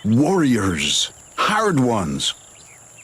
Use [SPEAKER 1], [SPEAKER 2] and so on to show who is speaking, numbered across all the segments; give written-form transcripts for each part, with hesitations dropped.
[SPEAKER 1] Warriors. Hard ones.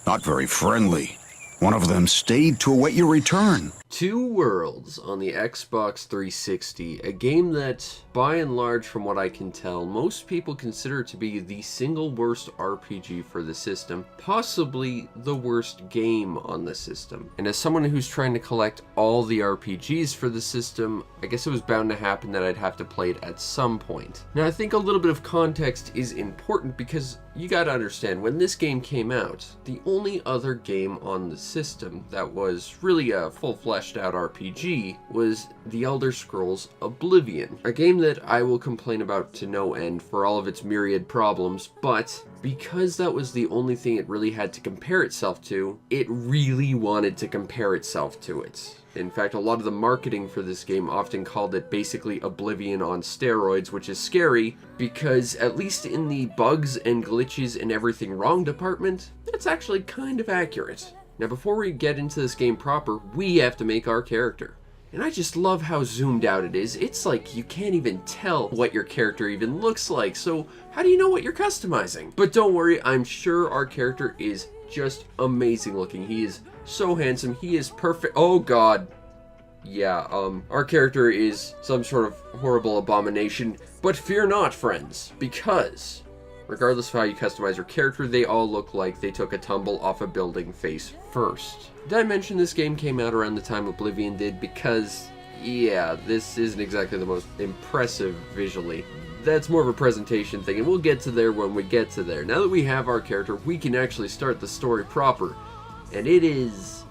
[SPEAKER 1] Not very friendly. One of them stayed to await your return.
[SPEAKER 2] Two Worlds on the Xbox 360, a game that, by and large, from what I can tell, most people consider to be the single worst RPG for the system, possibly the worst game on the system. And as someone who's trying to collect all the RPGs for the system, I guess it was bound to happen that I'd have to play it at some point. Now, I think a little bit of context is important because you gotta understand, when this game came out, the only other game on the system that was really a full-fledged out RPG was The Elder Scrolls Oblivion, a game that I will complain about to no end for all of its myriad problems, but because that was the only thing it really had to compare itself to, it really wanted to compare itself to it. In fact, a lot of the marketing for this game often called it basically Oblivion on steroids, which is scary because at least in the bugs and glitches and everything wrong department, that's actually kind of accurate. Now, before we get into this game proper, we have to make our character. And I just love how zoomed out it is. It's like you can't even tell what your character even looks like, so how do you know what you're customizing? But don't worry, I'm sure our character is just amazing looking. He is so handsome, he is perfect. Oh god. Yeah, our character is some sort of horrible abomination, but fear not, friends, because regardless of how you customize your character, they all look like they took a tumble off a building face first. Did I mention this game came out around the time Oblivion did? Because, yeah, this isn't exactly the most impressive visually. That's more of a presentation thing, and we'll get to there when we get to there. Now that we have our character, we can actually start the story proper. And it is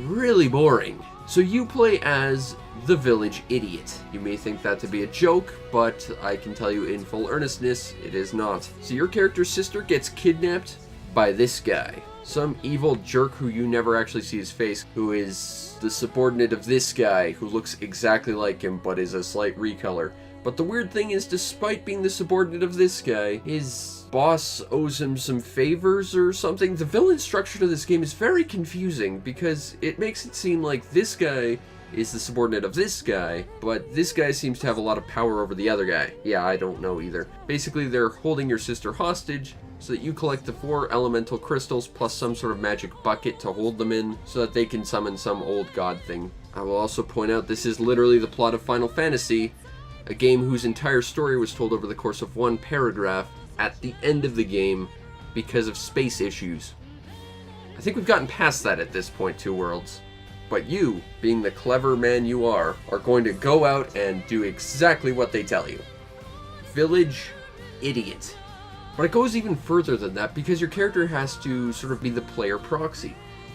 [SPEAKER 2] really boring. So you play as the village idiot. You may think that to be a joke, but I can tell you in full earnestness, it is not. So your character's sister gets kidnapped by this guy. Some evil jerk who you never actually see his face, who is the subordinate of this guy, who looks exactly like him, but is a slight recolor. But the weird thing is, despite being the subordinate of this guy, his boss owes him some favors or something. The villain structure to this game is very confusing because it makes it seem like this guy is the subordinate of this guy, but this guy seems to have a lot of power over the other guy. Yeah, I don't know either. Basically, they're holding your sister hostage so that you collect the 4 elemental crystals plus some sort of magic bucket to hold them in so that they can summon some old god thing. I will also point out this is literally the plot of Final Fantasy, a game whose entire story was told over the course of 1 paragraph at the end of the game because of space issues. I think we've gotten past that at this point, Two Worlds. But you, being the clever man you are going to go out and do exactly what they tell you. Village idiot. But it goes even further than that because your character has to sort of be the player proxy.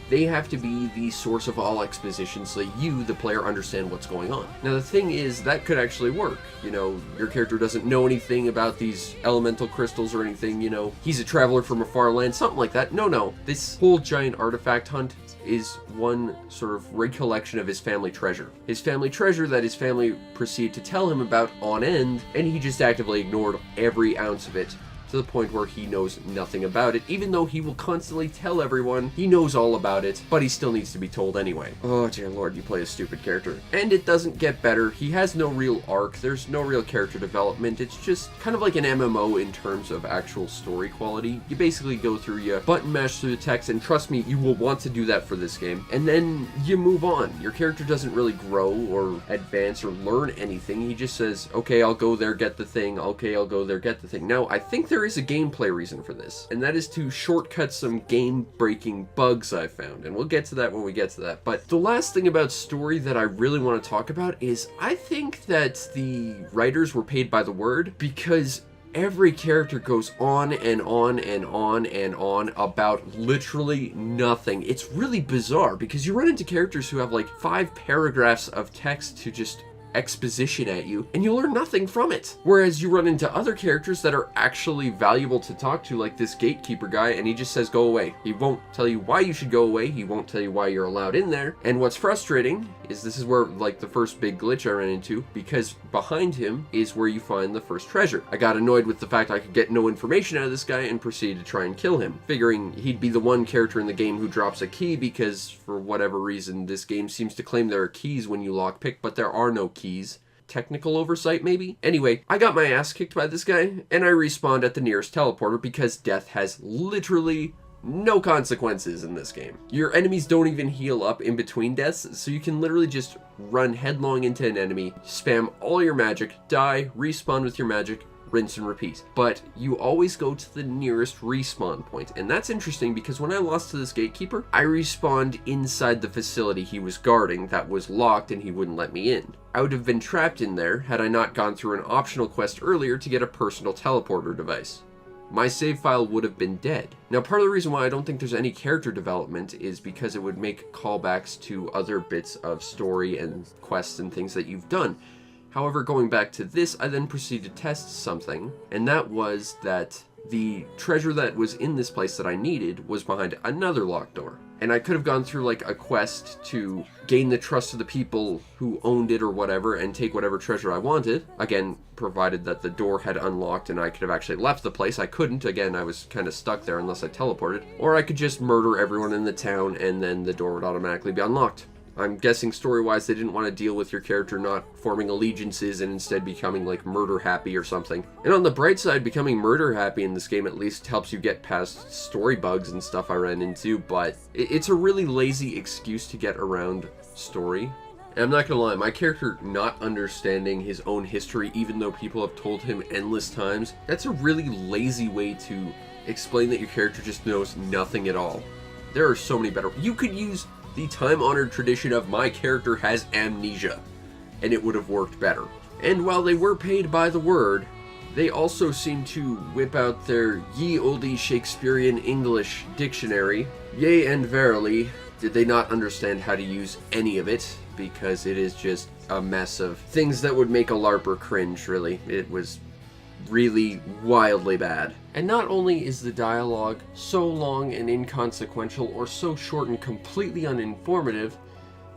[SPEAKER 2] They have to be the source of all exposition so that you, the player, understand what's going on. Now the thing is, that could actually work. You know, your character doesn't know anything about these elemental crystals or anything, you know. He's a traveler from a far land, something like that. No. This whole giant artifact hunt is one sort of recollection of his family treasure. His family treasure that his family proceeded to tell him about on end, and he just actively ignored every ounce of it, to the point where he knows nothing about it, even though he will constantly tell everyone he knows all about it, but he still needs to be told anyway. Oh dear lord, you play a stupid character. And it doesn't get better. He has no real arc, there's no real character development, it's just kind of like an MMO in terms of actual story quality. You basically go through, you button mash through the text, and trust me, you will want to do that for this game, and then you move on. Your character doesn't really grow or advance or learn anything, he just says, okay, I'll go there, get the thing, okay, I'll go there, get the thing. Now, I think there is a gameplay reason for this, and that is to shortcut some game-breaking bugs I found, and we'll get to that when we get to that. But the last thing about story that I really want to talk about is I think that the writers were paid by the word, because every character goes on and on and on and on about literally nothing. It's really bizarre because you run into characters who have like 5 paragraphs of text to just exposition at you, and you learn nothing from it. Whereas you run into other characters that are actually valuable to talk to, like this gatekeeper guy, and he just says go away. He won't tell you why you should go away, he won't tell you why you're allowed in there, and what's frustrating is this is where, like, the first big glitch I ran into, because behind him is where you find the first treasure. I got annoyed with the fact I could get no information out of this guy and proceeded to try and kill him, figuring he'd be the one character in the game who drops a key because, for whatever reason, this game seems to claim there are keys when you lockpick, but there are no keys. technical oversight, maybe? Anyway, I got my ass kicked by this guy, and I respawned at the nearest teleporter because death has literally no consequences in this game. Your enemies don't even heal up in between deaths, so you can literally just run headlong into an enemy, spam all your magic, die, respawn with your magic, rinse and repeat. But you always go to the nearest respawn point, and that's interesting because when I lost to this gatekeeper, I respawned inside the facility he was guarding that was locked and he wouldn't let me in. I would have been trapped in there had I not gone through an optional quest earlier to get a personal teleporter device. My save file would have been dead. Now, part of the reason why I don't think there's any character development is because it would make callbacks to other bits of story and quests and things that you've done. However, going back to this, I then proceeded to test something, and that was that the treasure that was in this place that I needed was behind another locked door. And I could have gone through like a quest to gain the trust of the people who owned it or whatever and take whatever treasure I wanted. Again, provided that the door had unlocked and I could have actually left the place. I couldn't. Again, I was kind of stuck there unless I teleported. Or I could just murder everyone in the town and then the door would automatically be unlocked. I'm guessing story-wise they didn't want to deal with your character not forming allegiances and instead becoming like murder-happy or something. And on the bright side, becoming murder-happy in this game at least helps you get past story bugs and stuff I ran into, but it's a really lazy excuse to get around story. And I'm not gonna lie, my character not understanding his own history even though people have told him endless times, that's a really lazy way to explain that your character just knows nothing at all. There are so many better. You could use the time-honored tradition of my character has amnesia, and it would have worked better. And while they were paid by the word, they also seem to whip out their ye olde Shakespearean English dictionary. Yea and verily, did they not understand how to use any of it, because it is just a mess of things that would make a LARPer cringe, really. It was really wildly bad. And not only is the dialogue so long and inconsequential or so short and completely uninformative,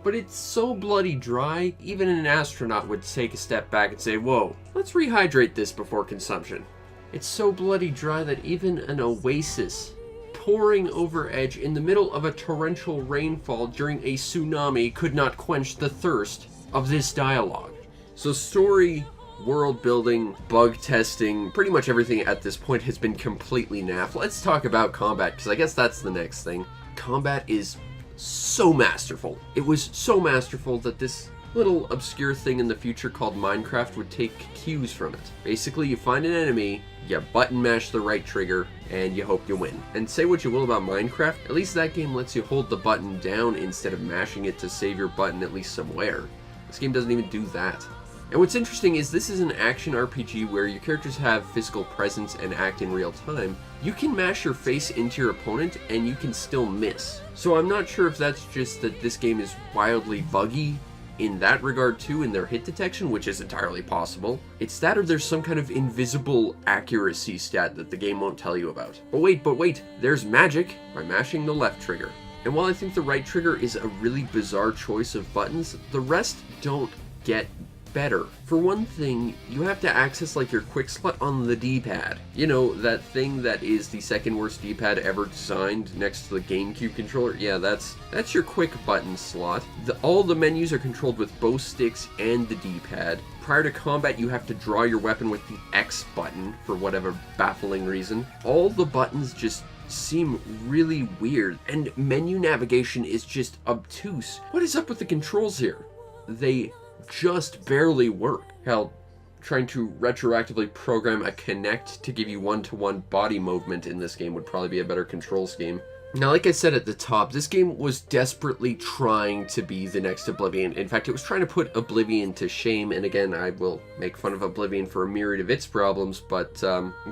[SPEAKER 2] but it's so bloody dry, even an astronaut would take a step back and say, whoa, let's rehydrate this before consumption. It's so bloody dry that even an oasis pouring over edge in the middle of a torrential rainfall during a tsunami could not quench the thirst of this dialogue. So story, world building, bug testing, pretty much everything at this point has been completely naff. Let's talk about combat, because I guess that's the next thing. Combat is so masterful. It was so masterful that this little obscure thing in the future called Minecraft would take cues from it. Basically, you find an enemy, you button mash the right trigger, and you hope you win. And say what you will about Minecraft, at least that game lets you hold the button down instead of mashing it to save your button at least somewhere. This game doesn't even do that. And what's interesting is this is an action RPG where your characters have physical presence and act in real time. You can mash your face into your opponent and you can still miss. So I'm not sure if that's just that this game is wildly buggy in that regard too, in their hit detection, which is entirely possible. It's that or there's some kind of invisible accuracy stat that the game won't tell you about. But wait, there's magic by mashing the left trigger. And while I think the right trigger is a really bizarre choice of buttons, the rest don't get better. For one thing, you have to access like your quick slot on the D-pad. You know, that thing that is the second worst D-pad ever designed next to the GameCube controller? Yeah, that's your quick button slot. All the menus are controlled with both sticks and the D-pad. Prior to combat, you have to draw your weapon with the X button for whatever baffling reason. All the buttons just seem really weird, and menu navigation is just obtuse. What is up with the controls here? They just barely work. Hell, trying to retroactively program a Kinect to give you one-to-one body movement in this game would probably be a better control scheme. Now, like I said at the top, this game was desperately trying to be the next Oblivion. In fact, it was trying to put Oblivion to shame, and again, I will make fun of Oblivion for a myriad of its problems, but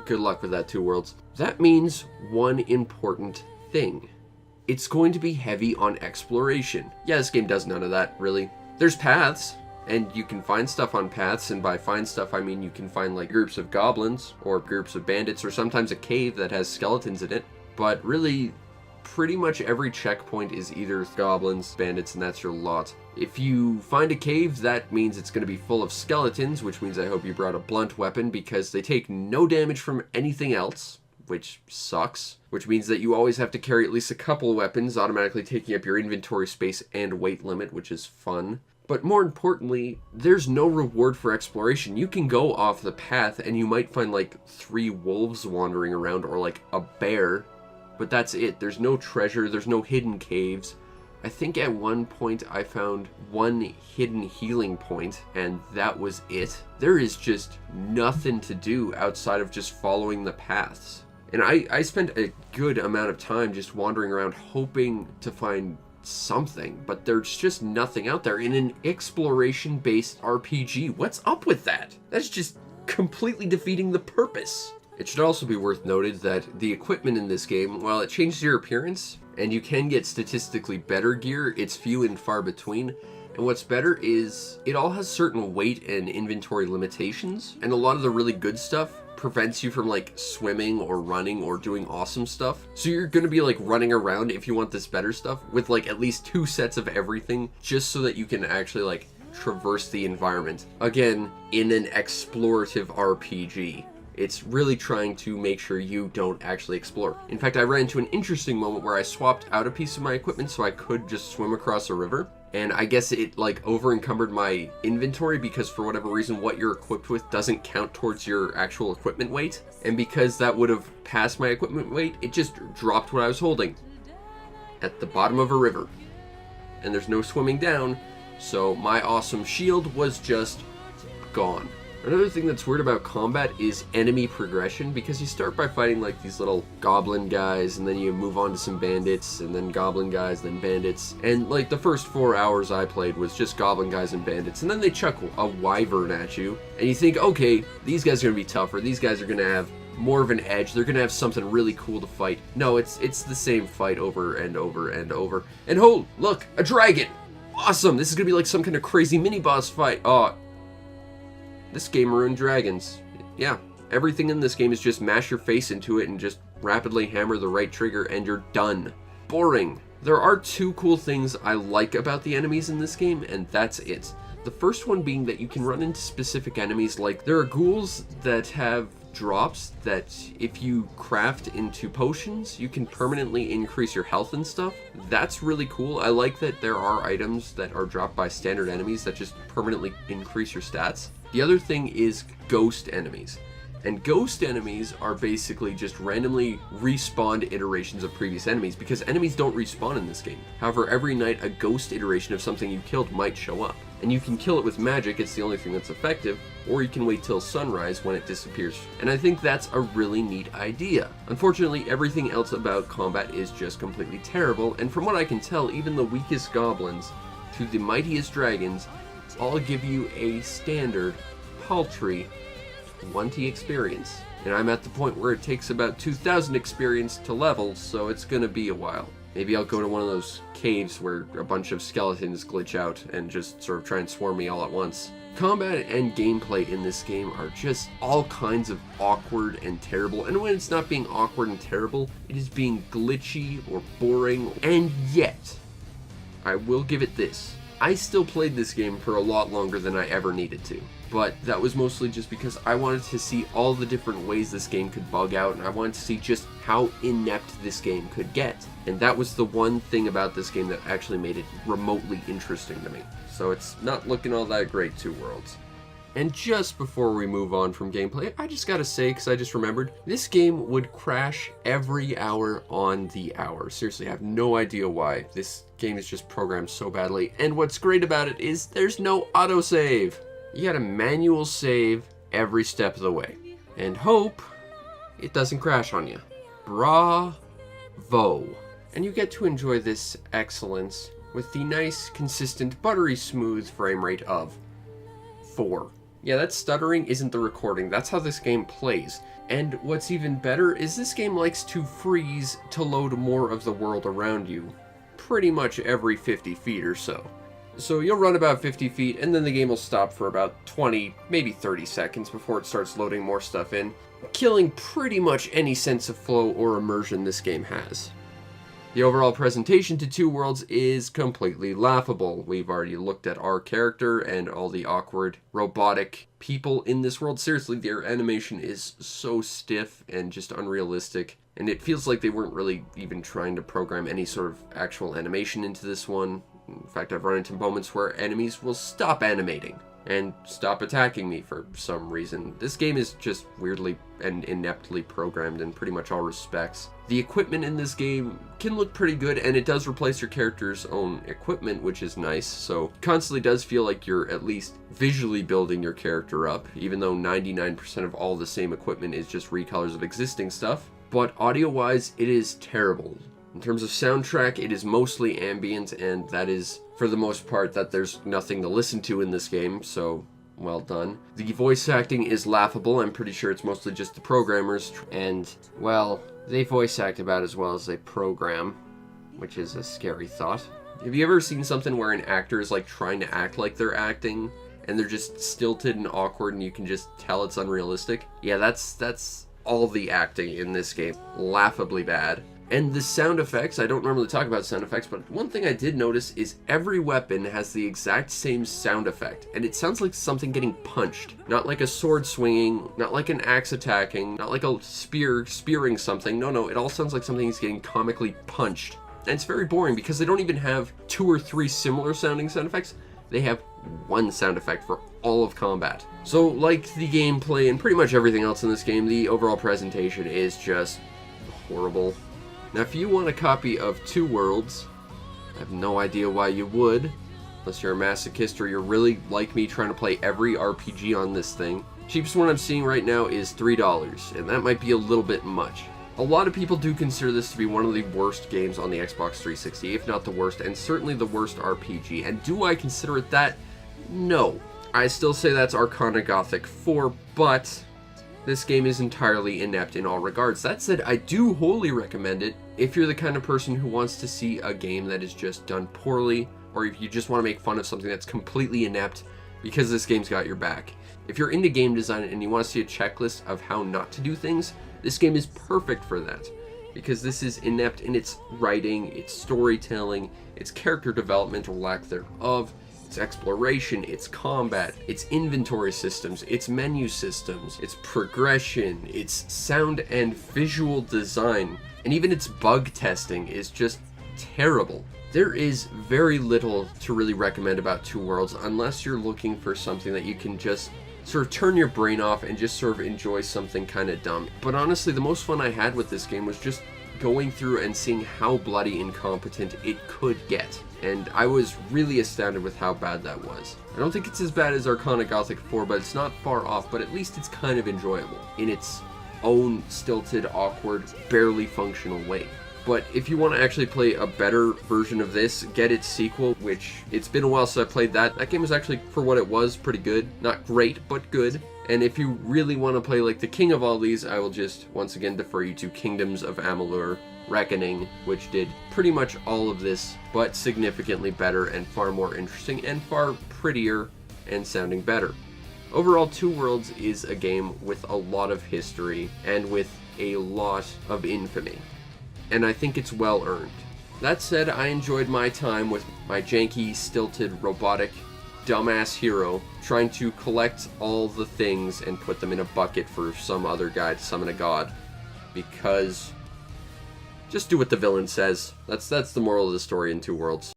[SPEAKER 2] good luck with that, Two Worlds. That means one important thing. It's going to be heavy on exploration. Yeah, this game does none of that, really. There's paths, and you can find stuff on paths, and by find stuff I mean you can find like groups of goblins, or groups of bandits, or sometimes a cave that has skeletons in it, but really, pretty much every checkpoint is either goblins, bandits, and that's your lot. If you find a cave, that means it's going to be full of skeletons, which means I hope you brought a blunt weapon, because they take no damage from anything else, which sucks, which means that you always have to carry at least a couple of weapons, automatically taking up your inventory space and weight limit, which is fun. But more importantly, there's no reward for exploration. You can go off the path and you might find like 3 wolves wandering around or like a bear, but that's it. There's no treasure, there's no hidden caves. I think at one point I found 1 hidden healing point, and that was it. There is just nothing to do outside of just following the paths. And I spent a good amount of time just wandering around hoping to find something, but there's just nothing out there in an exploration-based RPG. What's up with that? That's just completely defeating the purpose. It should also be worth noted that the equipment in this game, while it changes your appearance, and you can get statistically better gear, it's few and far between. And what's better is it all has certain weight and inventory limitations, and a lot of the really good stuff prevents you from like swimming or running or doing awesome stuff. So you're gonna be like running around, if you want this better stuff, with like at least 2 sets of everything, just so that you can actually like traverse the environment. Again, in an explorative RPG. It's really trying to make sure you don't actually explore. In fact, I ran into an interesting moment where I swapped out a piece of my equipment so I could just swim across a river. And I guess it like over encumbered my inventory because for whatever reason what you're equipped with doesn't count towards your actual equipment weight. And because that would have passed my equipment weight, it just dropped what I was holding at the bottom of a river. And there's no swimming down, so my awesome shield was just gone. Another thing that's weird about combat is enemy progression, because you start by fighting like these little goblin guys, and then you move on to some bandits, and then goblin guys, then bandits. And like the first 4 hours I played was just goblin guys and bandits, and then they chuck a wyvern at you, and you think, okay, these guys are gonna be tougher, these guys are gonna have more of an edge, they're gonna have something really cool to fight. No, it's the same fight over and over and over. And oh, look, a dragon! Awesome! This is gonna be like some kind of crazy mini-boss fight. Oh, this game ruined dragons. Yeah, everything in this game is just mash your face into it and just rapidly hammer the right trigger and you're done. Boring. There are 2 cool things I like about the enemies in this game, and that's it. The first one being that you can run into specific enemies, like there are ghouls that have drops that if you craft into potions, you can permanently increase your health and stuff. That's really cool. I like that there are items that are dropped by standard enemies that just permanently increase your stats. The other thing is ghost enemies. And ghost enemies are basically just randomly respawned iterations of previous enemies, because enemies don't respawn in this game. However, every night a ghost iteration of something you killed might show up. And you can kill it with magic, it's the only thing that's effective, or you can wait till sunrise when it disappears. And I think that's a really neat idea. Unfortunately, everything else about combat is just completely terrible, and from what I can tell, even the weakest goblins to the mightiest dragons all give you a standard, paltry 20 experience. And I'm at the point where it takes about 2,000 experience to level, so it's gonna be a while. Maybe I'll go to one of those caves where a bunch of skeletons glitch out and just sort of try and swarm me all at once. Combat and gameplay in this game are just all kinds of awkward and terrible, and when it's not being awkward and terrible, it is being glitchy or boring. And yet, I will give it this. I still played this game for a lot longer than I ever needed to, but that was mostly just because I wanted to see all the different ways this game could bug out, and I wanted to see just how inept this game could get. And that was the one thing about this game that actually made it remotely interesting to me. So it's not looking all that great, Two Worlds. And just before we move on from gameplay, I just gotta say, because I just remembered, this game would crash every hour on the hour. Seriously, I have no idea why. This game is just programmed so badly. And what's great about it is there's no autosave. You gotta manual save every step of the way. And hope it doesn't crash on you. Bravo. And you get to enjoy this excellence with the nice, consistent, buttery smooth frame rate of 4. Yeah, that stuttering isn't the recording, that's how this game plays. And what's even better is this game likes to freeze to load more of the world around you, pretty much every 50 feet or so. So you'll run about 50 feet and then the game will stop for about 20, maybe 30 seconds before it starts loading more stuff in, killing pretty much any sense of flow or immersion this game has. The overall presentation to Two Worlds is completely laughable. We've already looked at our character and all the awkward, robotic people in this world. Seriously, their animation is so stiff and just unrealistic, and it feels like they weren't really even trying to program any sort of actual animation into this one. In fact, I've run into moments where enemies will stop animating and stop attacking me for some reason. This game is just weirdly and ineptly programmed in pretty much all respects. The equipment in this game can look pretty good, and it does replace your character's own equipment, which is nice, so it constantly does feel like you're at least visually building your character up, even though 99% of all the same equipment is just recolors of existing stuff. But audio-wise, it is terrible. In terms of soundtrack, it is mostly ambient, and that is, for the most part, that there's nothing to listen to in this game, so well done. The voice acting is laughable. I'm pretty sure it's mostly just the programmers, and, well, they voice act about as well as they program, which is a scary thought. Have you ever seen something where an actor is, like, trying to act like they're acting, and they're just stilted and awkward, and you can just tell it's unrealistic? Yeah, that's all the acting in this game. Laughably bad. And the sound effects, I don't normally talk about sound effects, but one thing I did notice is every weapon has the exact same sound effect, and it sounds like something getting punched. Not like a sword swinging, not like an axe attacking, not like a spear spearing something. No, it all sounds like something is getting comically punched. And it's very boring because they don't even have 2 or 3 similar sounding sound effects. They have one sound effect for all of combat. So, like the gameplay and pretty much everything else in this game, the overall presentation is just horrible. Now, if you want a copy of Two Worlds, I have no idea why you would, unless you're a masochist or you're really like me trying to play every RPG on this thing. Cheapest one I'm seeing right now is $3, and that might be a little bit much. A lot of people do consider this to be one of the worst games on the Xbox 360, if not the worst, and certainly the worst RPG. And do I consider it that? No. I still say that's Arcana Gothic 4, but this game is entirely inept in all regards. That said, I do wholly recommend it if you're the kind of person who wants to see a game that is just done poorly, or if you just want to make fun of something that's completely inept, because this game's got your back. If you're into game design and you want to see a checklist of how not to do things, this game is perfect for that, because this is inept in its writing, its storytelling, its character development or lack thereof, its exploration, its combat, its inventory systems, its menu systems, its progression, its sound and visual design, and even its bug testing is just terrible. There is very little to really recommend about Two Worlds unless you're looking for something that you can just sort of turn your brain off and just sort of enjoy something kind of dumb. But honestly, the most fun I had with this game was just going through and seeing how bloody incompetent it could get. And I was really astounded with how bad that was. I don't think it's as bad as Arcana Gothic 4, but it's not far off, but at least it's kind of enjoyable in its own stilted, awkward, barely functional way. But if you want to actually play a better version of this, get its sequel, which it's been a while since I played that. That game was actually, for what it was, pretty good. Not great, but good. And if you really want to play like the king of all these, I will just once again defer you to Kingdoms of Amalur Reckoning, which did pretty much all of this, but significantly better and far more interesting and far prettier and sounding better. Overall, Two Worlds is a game with a lot of history and with a lot of infamy, and I think it's well earned. That said, I enjoyed my time with my janky, stilted, robotic, dumbass hero trying to collect all the things and put them in a bucket for some other guy to summon a god, because just do what the villain says. That's the moral of the story in Two Worlds.